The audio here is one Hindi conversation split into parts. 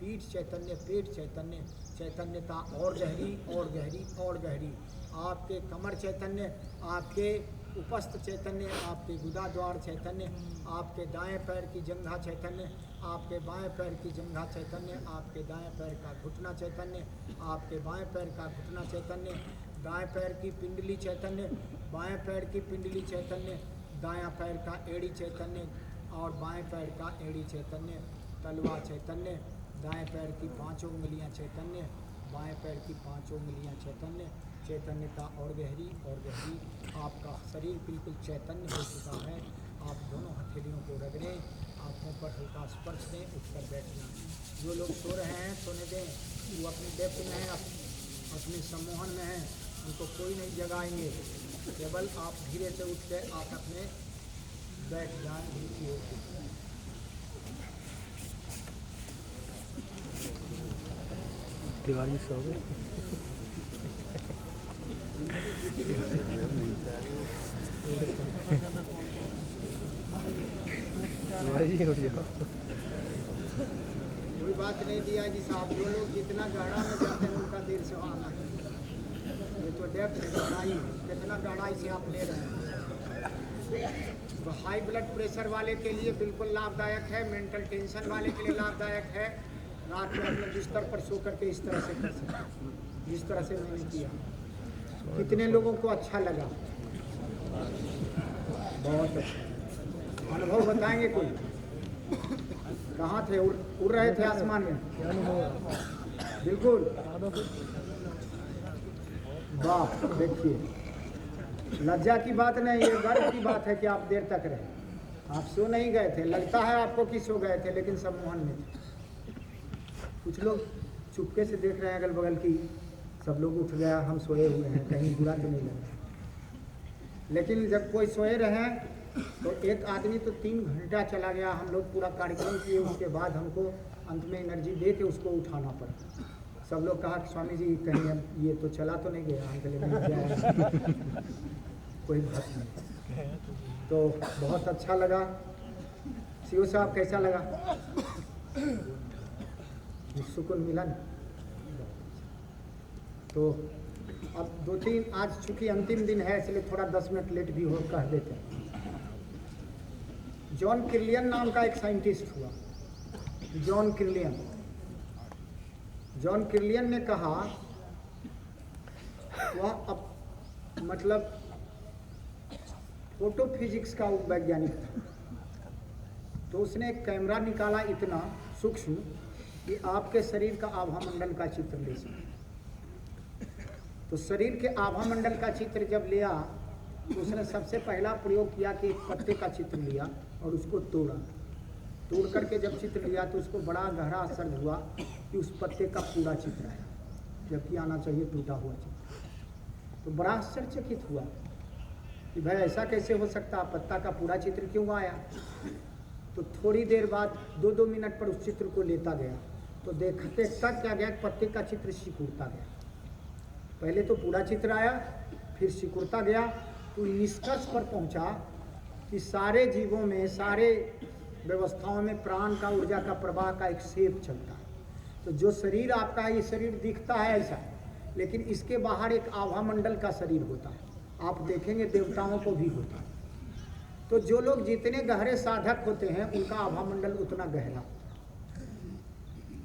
पीठ चैतन्य, पेट चैतन्य, चैतन्यता और गहरी और गहरी और गहरी। आपके कमर चैतन्य, आपके उपस्थ चैतन्य, आपके गुदा द्वार चैतन्य, आपके दाएं पैर की जंघा चैतन्य, आपके बाएं पैर की जंघा चैतन्य, आपके दाएं पैर का घुटना चैतन्य, आपके बाएं पैर का घुटना चैतन्य, दाएं पैर की पिंडली चैतन्य, बाएं पैर की पिंडली चैतन्य, दायां पैर का एड़ी चैतन्य और बाएं पैर का एड़ी चैतन्य, तलवा चैतन्य, दाएं पैर की 5 उंगलियां चैतन्य, बाएं पैर की 5 उंगलियां चैतन्य, चैतन्यता और गहरी और गहरी। आपका शरीर बिल्कुल चैतन्य हो चुका है। आप दोनों हथेलियों को रगड़ें, आँखों पर हल्का स्पर्श दें, उठकर बैठना। जो लोग सो रहे हैं सोने दें, वो अपनी डेप्थ में हैं, अपने सम्मोहन में हैं, उनको कोई नहीं जगाएंगे। केवल आप धीरे से उठ के आप अपने बैठ जाएं नीचे होकर। तिवारी सो गए। कोई बात नहीं दिया जी साहब, जो लोग जितना गहरा में जाते हैं उनका देर से आना है। ये तो डेप्थ गहराई, कितना गहराई से आप ले रहे हैं। तो हाई ब्लड प्रेशर वाले के लिए बिल्कुल लाभदायक है, मेंटल टेंशन वाले के लिए लाभदायक है। रात में अपने बिस्तर पर सो करके इस तरह से कर सकते हैं, जिस तरह से मैंने किया। कितने लोगों को अच्छा लगा? बहुत अच्छा अनुभव बताएंगे कोई? कहाँ थे? उड़ रहे थे आसमान में? बिल्कुल। वाह, देखिए लज्जा की बात नहीं, ये गर्व की बात है कि आप देर तक रहे। आप सो नहीं गए थे, लगता है आपको कि सो गए थे, लेकिन सम्मोहन में थे। कुछ लोग चुपके से देख रहे हैं अगल बगल की, सब लोग उठ गया, हम सोए हुए हैं, कहीं बुरा तो नहीं लग रहा। लेकिन जब कोई सोए रहे तो एक आदमी तो 3 घंटा चला गया, हम लोग पूरा कार्यक्रम किए, उसके बाद हमको अंत में एनर्जी दे के उसको उठाना पड़ा। सब लोग कहा कि स्वामी जी कहीं ये तो चला तो नहीं गया, हम चले कोई बात नहीं। तो बहुत अच्छा लगा। सीओ साहब कैसा लगा? सुकून मिला ना? तो अब 2-3 आज चूँकि अंतिम दिन है इसलिए थोड़ा 10 मिनट लेट भी हो कह देते हैं। जॉन क्रिलियन नाम का एक साइंटिस्ट हुआ, जॉन क्रिलियन। जॉन क्रिलियन ने कहा, वह अब मतलब फोटो फिजिक्स का वैज्ञानिक था। तो उसने एक कैमरा निकाला इतना सूक्ष्म कि आपके शरीर का आभा मंडल का चित्र ले सके। तो शरीर के आभा मंडल का चित्र जब लिया तो उसने सबसे पहला प्रयोग किया कि एक पत्ते का चित्र लिया और उसको तोड़ा। तोड़ करके जब चित्र लिया तो उसको बड़ा गहरा असर हुआ कि उस पत्ते का पूरा चित्र आया, जबकि आना चाहिए टूटा हुआ चित्र। तो बड़ा आश्चर्यचकित हुआ कि भाई ऐसा कैसे हो सकता, पत्ता का पूरा चित्र क्यों आया? तो थोड़ी देर बाद 2-2 मिनट पर उस चित्र को लेता गया तो देखते तक क्या गया, पत्ते का चित्र सिकुड़ता गया। पहले तो पूरा चित्र आया, फिर सिकुड़ता गया। तो निष्कर्ष पर पहुंचा कि सारे जीवों में, सारे व्यवस्थाओं में प्राण का, ऊर्जा का प्रवाह का एक सेप चलता है। तो जो शरीर आपका है, ये शरीर दिखता है ऐसा, लेकिन इसके बाहर एक आभा मंडल का शरीर होता है। आप देखेंगे देवताओं को भी होता है। तो जो लोग जितने गहरे साधक होते हैं उनका आभा मंडल उतना गहरा होता है।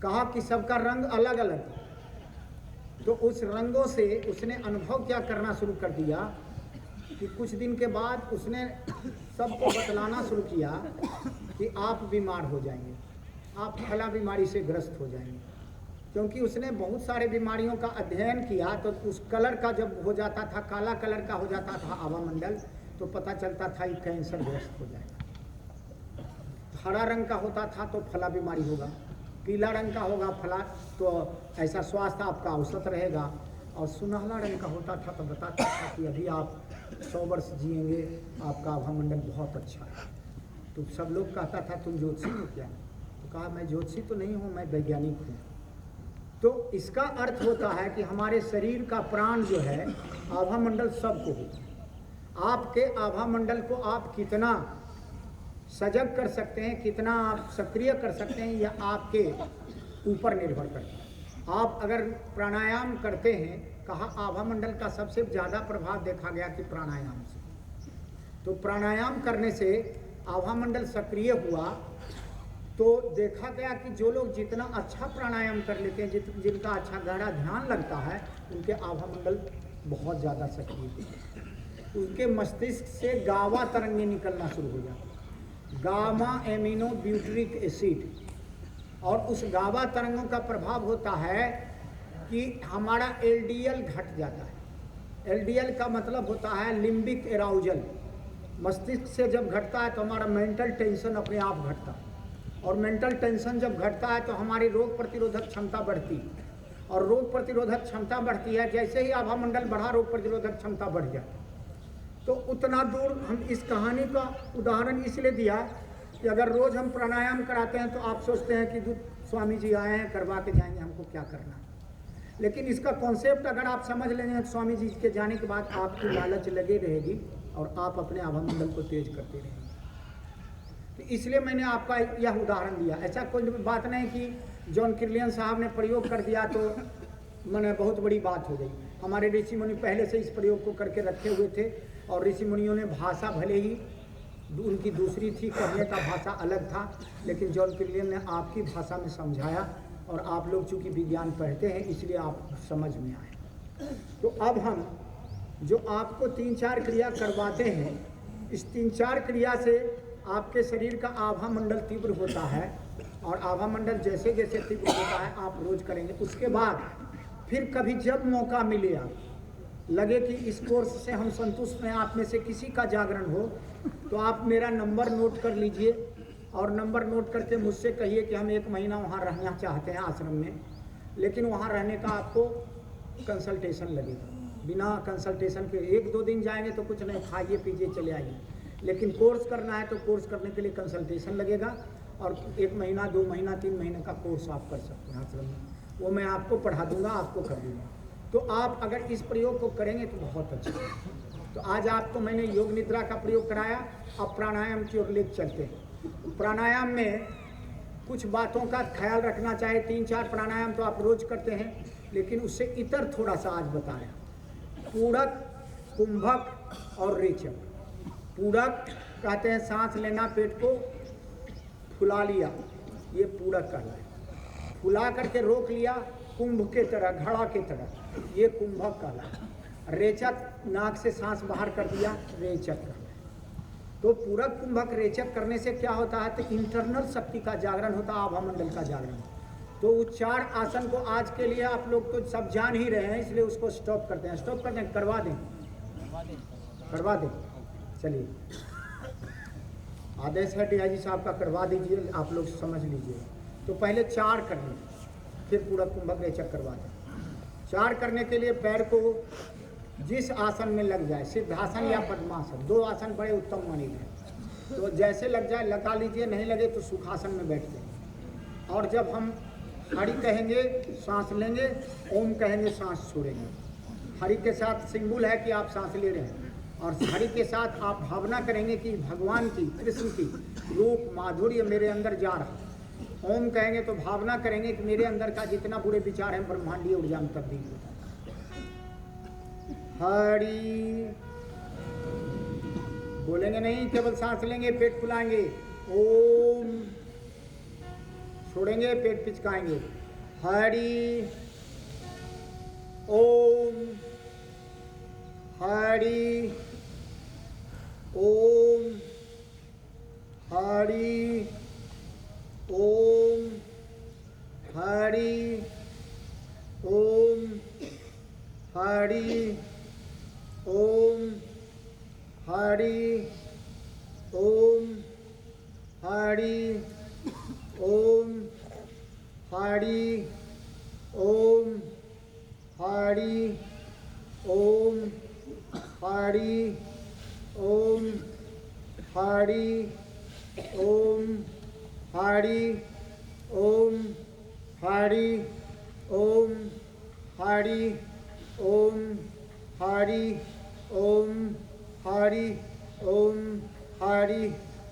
कहा कि सबका रंग अलग अलग है। तो उस रंगों से उसने अनुभव क्या करना शुरू कर दिया कि कुछ दिन के बाद उसने सबको बतलाना शुरू किया कि आप बीमार हो जाएंगे, आप फला बीमारी से ग्रस्त हो जाएंगे। क्योंकि उसने बहुत सारे बीमारियों का अध्ययन किया। तो उस कलर का जब हो जाता था, काला कलर का हो जाता था आभा मंडल, तो पता चलता था कि कैंसर ग्रस्त हो जाएगा। हरा रंग का होता था तो फला बीमारी होगा, पीला रंग का होगा फला, तो ऐसा स्वास्थ्य आपका औसत रहेगा। और सुनहला रंग का होता था तो बताता था कि अभी आप 100 वर्ष जिएंगे, आपका आभा मंडल बहुत अच्छा है। तो सब लोग कहता था तुम ज्योतिषी हो क्या? तो कहा मैं ज्योतिषी तो नहीं हूँ, मैं वैज्ञानिक हूँ। तो इसका अर्थ होता है कि हमारे शरीर का प्राण जो है, आभा मंडल सबको होता है। आपके आभा मंडल को आप कितना सजग कर सकते हैं, कितना आप सक्रिय कर सकते हैं, यह आपके ऊपर निर्भर करता है। आप अगर प्राणायाम करते हैं, कहा आभा मंडल का सबसे ज़्यादा प्रभाव देखा गया कि प्राणायाम से। तो प्राणायाम करने से आभा मंडल सक्रिय हुआ तो देखा गया कि जो लोग जितना अच्छा प्राणायाम कर लेते हैं, जिनका अच्छा गहरा ध्यान लगता है, उनके आभा मंडल बहुत ज़्यादा सक्रिय होते हैं। उनके मस्तिष्क से गावा तरंगें निकलना शुरू हो जाती, गामा एमिनो ब्यूटरिक एसिड, और उस गावा तरंगों का प्रभाव होता है कि हमारा एलडीएल घट जाता है। एलडीएल का मतलब होता है लिम्बिक एराउजल। मस्तिष्क से जब घटता है तो हमारा मेंटल टेंशन अपने आप घटता है, और मेंटल टेंशन जब घटता है तो हमारी रोग प्रतिरोधक क्षमता बढ़ती है, और रोग प्रतिरोधक क्षमता बढ़ती है, जैसे ही आभा मंडल बढ़ा रोग प्रतिरोधक क्षमता बढ़ जाती है। तो उतना दूर हम इस कहानी का उदाहरण इसलिए दिया कि अगर रोज़ हम प्राणायाम कराते हैं तो आप सोचते हैं कि स्वामी जी आए हैं करवा के जाएंगे, हमको क्या करना है। लेकिन इसका कॉन्सेप्ट अगर आप समझ लेंगे तो स्वामी जी के जाने के बाद आपकी लालच लगी रहेगी और आप अपने आभा मंडल को तेज करते रहेंगे। तो इसलिए मैंने आपका यह उदाहरण दिया। ऐसा कोई बात नहीं कि जॉन किर्लियन साहब ने प्रयोग कर दिया तो मैंने बहुत बड़ी बात हो गई। हमारे ऋषि मुनि पहले से इस प्रयोग को करके रखे हुए थे, और ऋषि मुनियों ने भाषा भले ही उनकी दूसरी थी, कहने का भाषा अलग था, लेकिन जॉन किर्लियन ने आपकी भाषा में समझाया, और आप लोग चूँकि विज्ञान पढ़ते हैं इसलिए आप समझ में आए। तो अब हम जो आपको 3-4 क्रिया करवाते हैं, इस 3-4 क्रिया से आपके शरीर का आभा मंडल तीव्र होता है, और आभा मंडल जैसे जैसे तीव्र होता है आप रोज करेंगे। उसके बाद फिर कभी जब मौका मिले, आप लगे कि इस कोर्स से हम संतुष्ट हैं, आप में से किसी का जागरण हो, तो आप मेरा नंबर नोट कर लीजिए, और नंबर नोट करके मुझसे कहिए कि हम 1 महीना वहाँ रहना चाहते हैं आश्रम में, लेकिन वहाँ रहने का आपको कंसल्टेशन लगेगा। बिना कंसल्टेशन के 1-2 दिन जाएंगे तो कुछ नहीं, खाइए पीजिए चले आइए, लेकिन कोर्स करना है तो कोर्स करने के लिए कंसल्टेशन लगेगा, और 1 महीना 2 महीना 3 महीने का कोर्स आप कर सकते हैं आश्रम में। वो मैं आपको पढ़ा दूंगा, आपको कर दूंगा। तो आप अगर इस प्रयोग को करेंगे तो बहुत अच्छा है। तो आज आपको मैंने योग निद्रा का प्रयोग कराया, अब प्राणायाम की ओर ले चलते हैं। प्राणायाम में कुछ बातों का ख्याल रखना चाहिए। 3-4 प्राणायाम तो आप रोज करते हैं, लेकिन उससे इतर थोड़ा सा आज बताया। पूरक, कुंभक और रेचक। पूरक कहते हैं सांस लेना, पेट को फुला लिया, ये पूरक कहलाए। फुला करके रोक लिया कुंभ के तरह, घड़ा के तरह, ये कुंभक कहलाए। रेचक नाक से सांस बाहर कर दिया, रेचक कहलाए। तो पूरक, कुंभक, रेचक करने से क्या होता है, तो इंटरनल शक्ति का जागरण होता है, आभा मंडल का जागरण। तो उच्चार आसन को आज के लिए आप लोग तो सब जान ही रहे हैं, इसलिए उसको स्टॉप करते हैं। स्टॉप करते हैं, करवा दें। चलिए, आदेश है डीआईजी साहब का, करवा दीजिए, आप लोग समझ लीजिए। तो पहले 4 कर लें, फिर पूरा कुंभक रेचक करवा दें। 4 करने के लिए पैर को जिस आसन में लग जाए, सिद्धासन या पद्मासन, 2 आसन बड़े उत्तम माने गए। तो जैसे लग जाए लगा लीजिए, नहीं लगे तो सुखासन में बैठ जाए। और जब हम हरि कहेंगे सांस लेंगे, ओम कहेंगे सांस छोड़ेंगे। हरि के साथ सिंबल है कि आप सांस ले रहे हैं, और हरि के साथ आप भावना करेंगे कि भगवान की, कृष्ण की रूप माधुर्य मेरे अंदर जा रहा है। ओम कहेंगे तो भावना करेंगे कि मेरे अंदर का जितना बुरे विचार हैं ब्रह्मांडीय ऊर्जा में तब्दील होता है। हरि बोलेंगे नहीं, केवल सांस लेंगे, पेट फुलाएंगे, ओम छोड़ेंगे, पेट पिचकाएंगे, हरि ओम, हरि ओम, हरि ओम, हरि ओम, हरि ओम, हरि ओम, हरि ओम, हरि ओम, हरि ओम, हरि ओम, हरि ओम, हरि ओम, हरि ओम, हरि ओम, हरि ओम, हरि ओम, हरि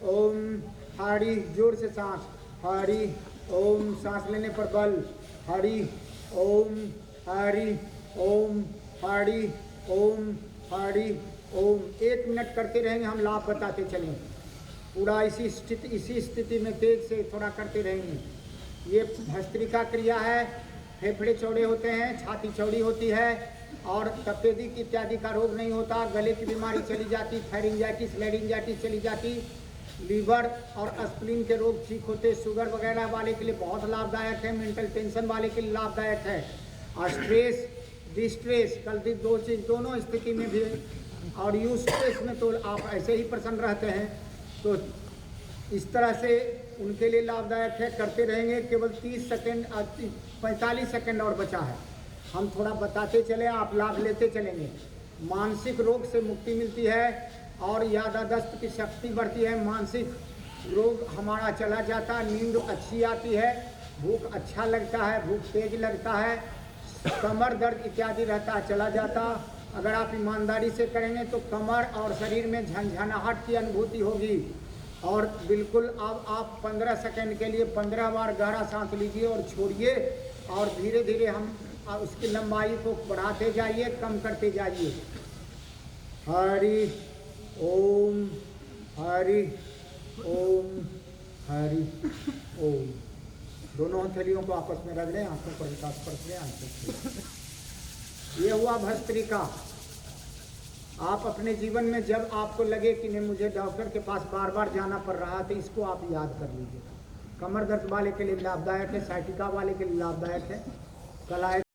ओम, हरि, जोर से सांस, हरि ओम। सांस लेने पर बल, हरि ओम, हरि ओम, हरि ओम, हरि ओम। 1 मिनट करते रहेंगे, हम लाभ बताते चलेंगे। पूरा इसी स्थिति में तेज से थोड़ा करते रहेंगे। ये भस्त्रिका क्रिया है। फेफड़े चौड़े होते हैं, छाती चौड़ी होती है और तपेदिक इत्यादि का रोग नहीं होता। गले की बीमारी चली जाती, फेरिंजाइटिस, लेरिंजाइटिस चली जाती। लीवर और स्प्लीन के रोग ठीक होते। शुगर वगैरह वाले के लिए बहुत लाभदायक है। मेंटल टेंशन वाले के लिए लाभदायक है। और स्ट्रेस, डिस्ट्रेस, कल दो चीज़ दोनों स्थिति में भी। और यू स्ट्रेस में तो आप ऐसे ही प्रसन्न रहते हैं, तो इस तरह से उनके लिए लाभदायक है। करते रहेंगे। केवल 30 सेकेंड 45 सेकेंड और बचा है। हम थोड़ा बताते चले, आप लाभ लेते चलेंगे। मानसिक रोग से मुक्ति मिलती है और यादाश्त की शक्ति बढ़ती है। मानसिक रोग हमारा चला जाता, नींद अच्छी आती है, भूख अच्छा लगता है, भूख तेज लगता है, कमर दर्द इत्यादि रहता है, चला जाता। अगर आप ईमानदारी से करेंगे तो कमर और शरीर में झंझनाहट की अनुभूति होगी। और बिल्कुल अब आप 15 सेकंड के लिए 15 बार गहरा सांस लीजिए और छोड़िए और धीरे धीरे हम उसकी लंबाई को बढ़ाते जाइए, कम करते जाइए। हरि ओम, हरि ओम, हरि ओम। दोनों हथेलियों को आपस में रगड़ें, आंखों पर विकास स्पर्श लें, आंखों। ये हुआ भस्त्रिका। आप अपने जीवन में जब आपको लगे कि नहीं मुझे डॉक्टर के पास बार बार जाना पड़ रहा है, तो इसको आप याद कर लीजिए। कमर दर्द वाले के लिए लाभदायक है, साइटिका वाले के लिए लाभदायक है। कलाई